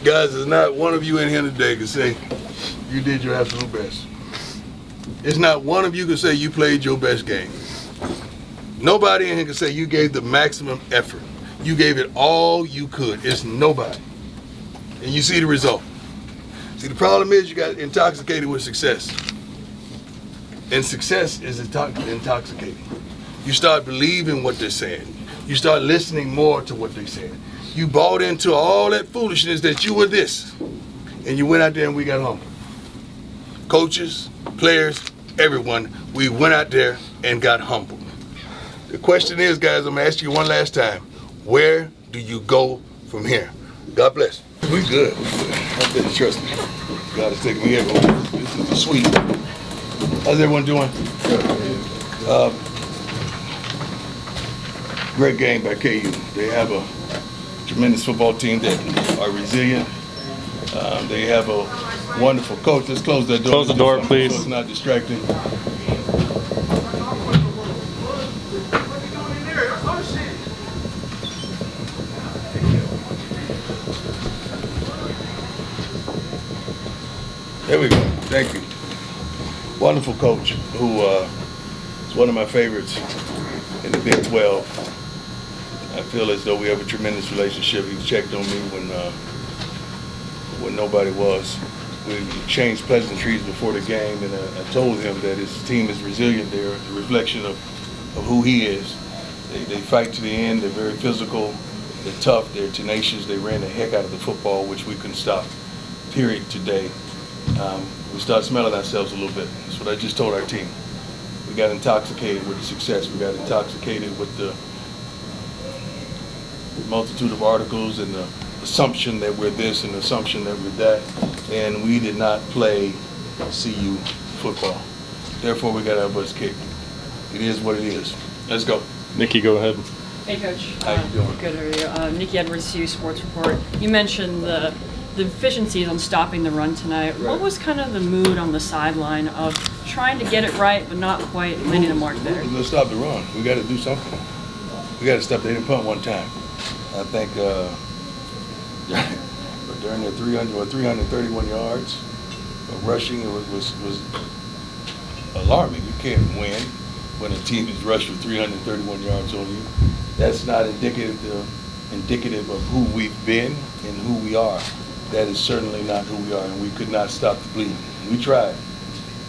Guys, there's not one of you in here today can say you did your absolute best. It's not one of you can say you played your best game. Nobody in here can say you gave the maximum effort. You gave it all you could. It's nobody. And you see the result. See, the problem is you got intoxicated with success. And success is intoxicating. You start believing what they're saying. You start listening more to what they're saying. You bought into all that foolishness that you were this. And you went out there and we got humbled. Coaches, players, everyone, we went out there and got humbled. The question is, guys, I'm gonna ask you one last time. Where do you go from here? God bless. We good. I'm good. Trust me. God is taking me everywhere. This is sweet. How's everyone doing? Great game by KU. They have a tremendous football team that are resilient. They have a wonderful coach. Let's close that door. Close the door, please. So it's not distracting. There we go. Thank you. Wonderful coach who is one of my favorites in the Big 12. I feel as though we have a tremendous relationship. He checked on me when nobody was. We exchanged pleasantries before the game, and I told him that his team is resilient. They're a reflection of who he is. They fight to the end. They're very physical. They're tough. They're tenacious. They ran the heck out of the football, which we couldn't stop, period, today. We started smelling ourselves a little bit. That's what I just told our team. We got intoxicated with the success. We got intoxicated with the multitude of articles and the assumption that we're this and the assumption that we're that, and we did not play CU football. Therefore, we got our butts kicked. It is what it is. Let's go. Nikki, go ahead. Hey, Coach. How you doing? Good, how are you? Nikki Edwards, CU Sports Report. You mentioned the deficiencies on stopping the run tonight. Right. What was kind of the mood on the sideline of trying to get it right but not quite landing a mark there? We're going to stop the run. We got to do something. We got to stop. They didn't punt one time. I think during their 331 yards of rushing, it was alarming. You can't win when a team is rushed for 331 yards on you. That's not indicative of who we've been and who we are. That is certainly not who we are, and we could not stop the bleeding. We tried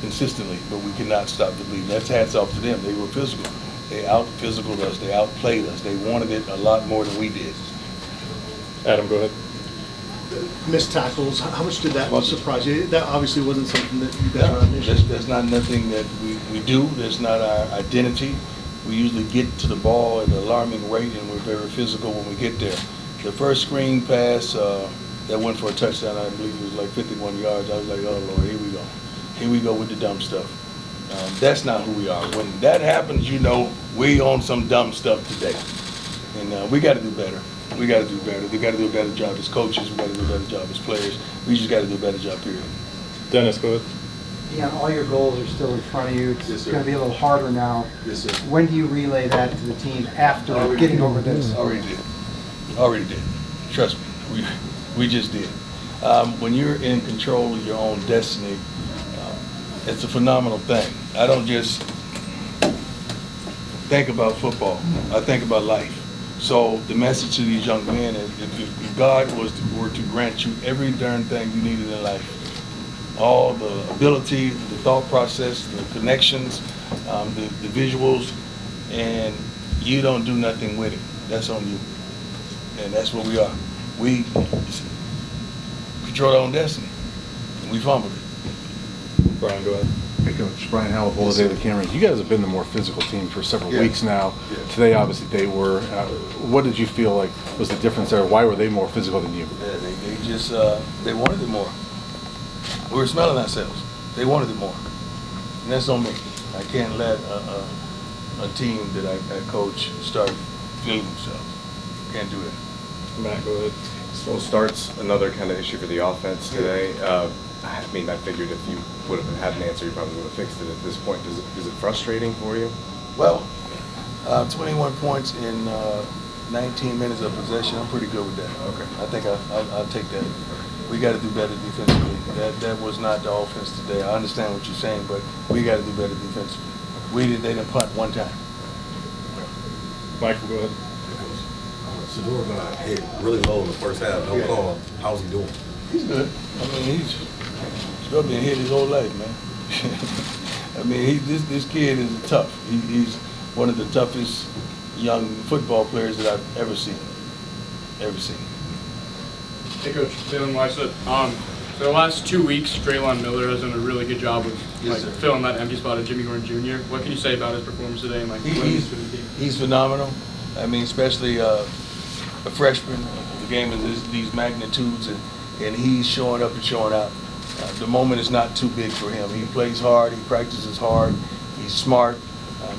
consistently, but we could not stop the bleeding. That's hats off to them. They were physical. They out-physicaled us. They outplayed us. They wanted it a lot more than we did. Adam, go ahead. Missed tackles, how much did that surprise you? That obviously wasn't something that you guys were on mission. That's not nothing that we do. That's not our identity. We usually get to the ball at an alarming rate, and we're very physical when we get there. The first screen pass that went for a touchdown, I believe it was like 51 yards. I was like, oh, Lord, here we go. Here we go with the dumb stuff. That's not who we are. When that happens, you know we on some dumb stuff today. And we got to do better. We got to do better. We got to do a better job as coaches. We got to do a better job as players. We just got to do a better job, period. Dennis, go ahead. Yeah, all your goals are still in front of you. It's Yes, sir. going to be a little harder now. Yes, sir. When do you relay that to the team after getting over this? Already did. Already did. Trust me. We just did. When you're in control of your own destiny, it's a phenomenal thing. I don't just think about football. I think about life. So the message to these young men is if God were to grant you every darn thing you needed in life, all the ability, the thought process, the connections, the visuals, and you don't do nothing with it, that's on you. And that's what we are. We control our own destiny, and we fumbled it. Brian, go ahead. Hey, Coach. Brian Howell, Bulls Daily Cameras. You guys have been the more physical team for several weeks now. Yeah. Today, obviously, they were. What did you feel like was the difference there? Why were they more physical than you? Yeah, they just, they wanted it more. We were smelling ourselves. They wanted it more. And that's on me. I can't let a team that I coach start feeling themselves. Can't do that. Matt, go ahead. Slow starts, another kind of issue for the offense today. I mean, I figured if you would have had an answer, you probably would have fixed it at this point. Is it frustrating for you? Well, 21 points in 19 minutes of possession. I'm pretty good with that. Okay. I think I'll take that. We got to do better defensively. That was not the offense today. I understand what you're saying, but we got to do better defensively. They didn't punt one time. Michael, go ahead. Shador got hit really low in the first half. No call. How's he doing? He's good. I mean, he's been hit his whole life, man. I mean, this kid is tough. He's one of the toughest young football players that I've ever seen. Hey, Coach. Draylon Miller. For the last 2 weeks, Draylon Miller has done a really good job of filling that empty spot of Jimmy Horn Jr. What can you say about his performance today and what he means for the team? He's phenomenal. I mean, especially a freshman. The game is these magnitudes, and he's showing up and showing out. The moment is not too big for him. He plays hard. He practices hard. He's smart.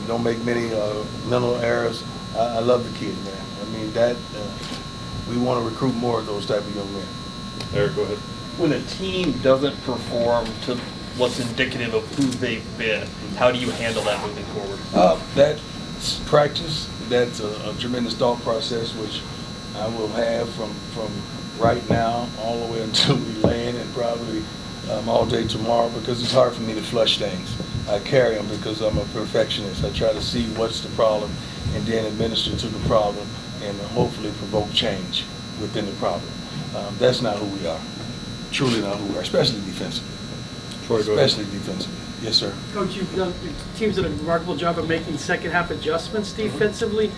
Don't make many mental errors. I love the kid, man. I mean, we want to recruit more of those type of young men. Eric, go ahead. When a team doesn't perform to what's indicative of who they've been, how do you handle that moving forward? That's practice. That's a tremendous thought process, which I will have from right now all the way until we land, and probably all day tomorrow, because it's hard for me to flush things. I carry them because I'm a perfectionist. I try to see what's the problem and then administer to the problem and hopefully provoke change within the problem. That's not who we are. Truly not who we are, especially defensively. Troy, go ahead. Especially defensively. Yes, sir. Coach, your team's done a remarkable job of making second half adjustments defensively.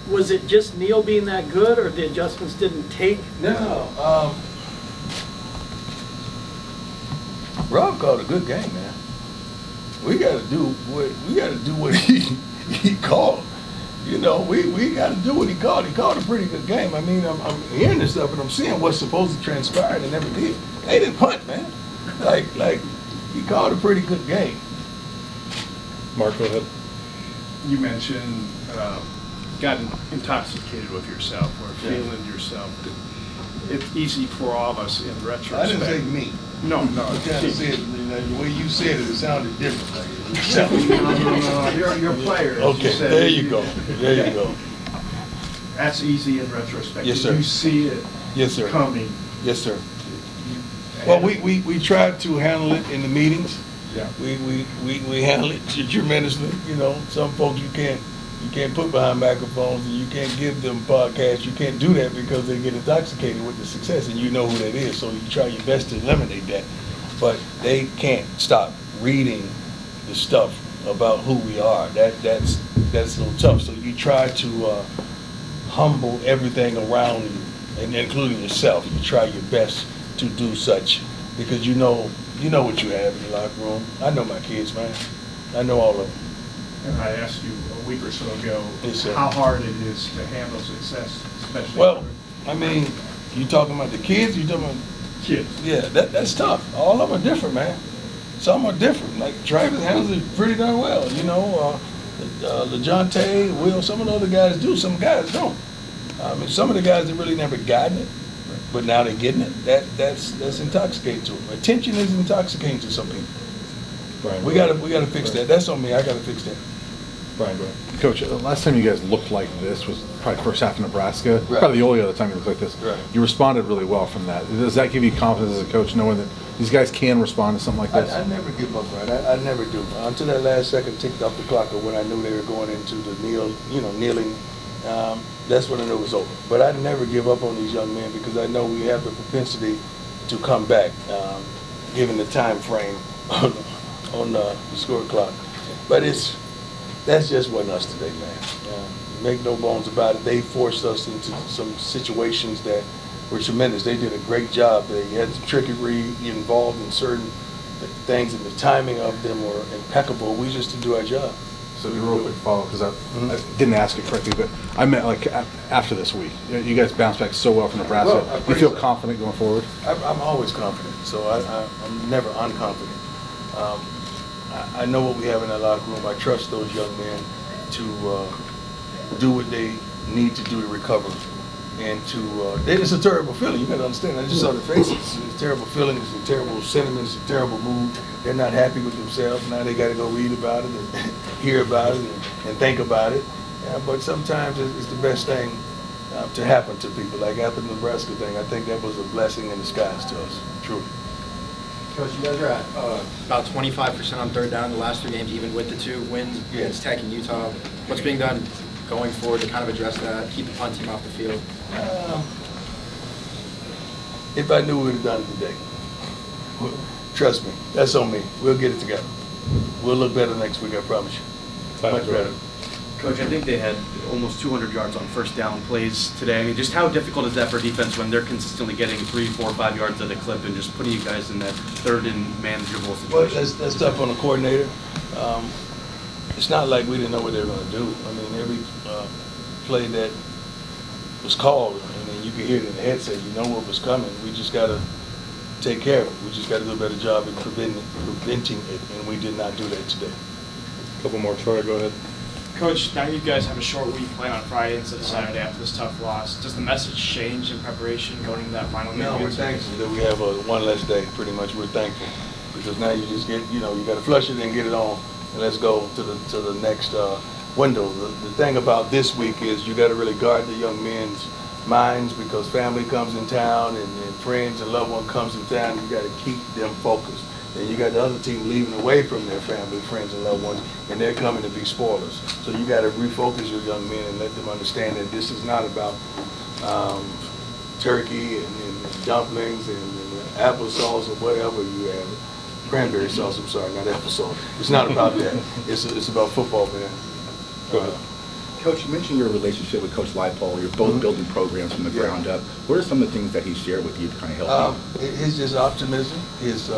Was it just Neal being that good, or the adjustments didn't take? No. Rob called a good game, man. We got to do what he called. You know, we got to do what he called. He called a pretty good game. I mean, I'm hearing this stuff and I'm seeing what's supposed to transpire and it never did. They didn't punt, man. Like he called a pretty good game. Mark, go ahead. You mentioned gotten intoxicated with yourself or feeling yourself. It's easy for all of us in retrospect. I didn't say me. No. You kind of said, the way you said it sounded different. No. You're players. Okay, there you go. There you go. That's easy in retrospect. Yes, sir. You see it coming. Yes, sir. Well, we tried to handle it in the meetings. Yeah. We handle it tremendously. You know, some folks you can't put behind microphones and you can't give them podcasts. You can't do that because they get intoxicated with the success, and you know who that is. So you try your best to eliminate that. But they can't stop reading the stuff about who we are. That's a little tough. So you try to humble everything around you, and including yourself. You try your best to do such because you know what you have in the locker room. I know my kids, man. I know all of them. And I asked you a week or so ago Yes, how hard it is to handle success, especially. Well, I mean, you talking about the kids? You talking about kids? Yeah, that's tough. All of them are different, man. Some are different. Like Travis handles it pretty darn well. You know, LeJontay, Will. Some of the other guys do. Some guys don't. I mean, some of the guys that really never gotten it, but now they're getting it. That's intoxicating to them. Attention is intoxicating to some people. Brian, We gotta fix that. That's on me. I gotta fix that. Brian, go ahead. Coach, the last time you guys looked like this was probably first half in Nebraska. Right. Probably the only other time you looked like this. Right. You responded really well from that. Does that give you confidence as a coach, knowing that these guys can respond to something like this? I never give up, right? I never do. Until that last second ticked off the clock, or when I knew they were going into the kneeling, that's when I knew it was over. But I never give up on these young men because I know we have the propensity to come back, given the time frame on the score clock. But that's just wasn't us today, man. Make no bones about it. They forced us into some situations that were tremendous. They did a great job. They had some trickery involved in certain things, and the timing of them were impeccable. We just didn't do our job. So real quick follow, because I didn't ask it correctly, but I meant like after this week. You guys bounced back so well from Nebraska. Well, you feel confident going forward? I'm always confident, so I'm never unconfident. I know what we have in that locker room. I trust those young men to do what they need to do to recover. And it's a terrible feeling. You got to understand. I just saw their faces. It's a terrible feeling. It's a terrible sentiment. It's a terrible mood. They're not happy with themselves. Now they got to go read about it and hear about it and think about it. Yeah, but sometimes it's the best thing to happen to people. Like after the Nebraska thing, I think that was a blessing in disguise to us, truly. Coach, you guys are at About 25% on third down in the last 3 games, even with the 2 wins against Tech and Utah. What's being done going forward to kind of address that, keep the punt team off the field? If I knew we would have done it today. Trust me, that's on me. We'll get it together. We'll look better next week, I promise you. Much better. Coach, I think they had almost 200 yards on first down plays today. I mean, just how difficult is that for defense when they're consistently getting 3, 4, 5 yards at a clip and just putting you guys in that third and manageable situation? Well, that's tough on the coordinator. It's not like we didn't know what they were going to do. I mean, every play that was called, and then you could hear it in the headset, you know what was coming. We just got to take care of it. We just got to do a better job at preventing it, and we did not do that today. Couple more, Troy, go ahead. Coach, now you guys have a short week playing on Friday instead of Saturday after this tough loss. Does the message change in preparation going into that final game? No, we're thankful that we have one less day. Pretty much, we're thankful because now you just get, you got to flush it and get it on, and let's go to the next window. The thing about this week is you got to really guard the young men's minds because family comes in town and friends and loved one comes in town. You got to keep them focused. And you got the other team leaving away from their family, friends, and loved ones, and they're coming to be spoilers. So you got to refocus your young men and let them understand that this is not about turkey and dumplings and applesauce or whatever you have. Cranberry sauce, I'm sorry, not applesauce. It's not about that. It's about football, man. Go ahead. Coach, you mentioned your relationship with Coach Leipold. You're both building programs from the ground up. What are some of the things that he shared with you to kind of help you? His optimism, his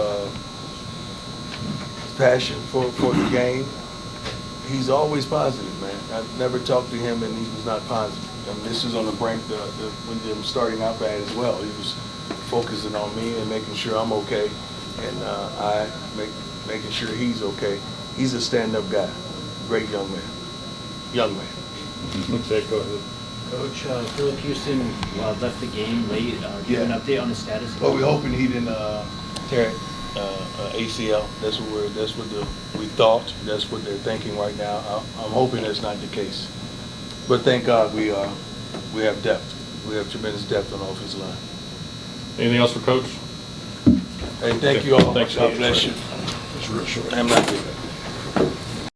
passion for the game. He's always positive, man. I've never talked to him and he was not positive. I mean, this is on the brink when them starting out bad as well. He was focusing on me and making sure I'm okay, and making sure he's okay. He's a stand-up guy, great young man. Okay, go ahead. Coach, Philip Houston left the game late. Do you have an update on the status? Well, we're hoping he didn't tear ACL. That's what we thought. That's what they're thinking right now. I'm hoping that's not the case. But thank God we have depth. We have tremendous depth on the offensive line. Anything else for Coach? Hey, thank you all. Thanks, God bless you. I'm not good.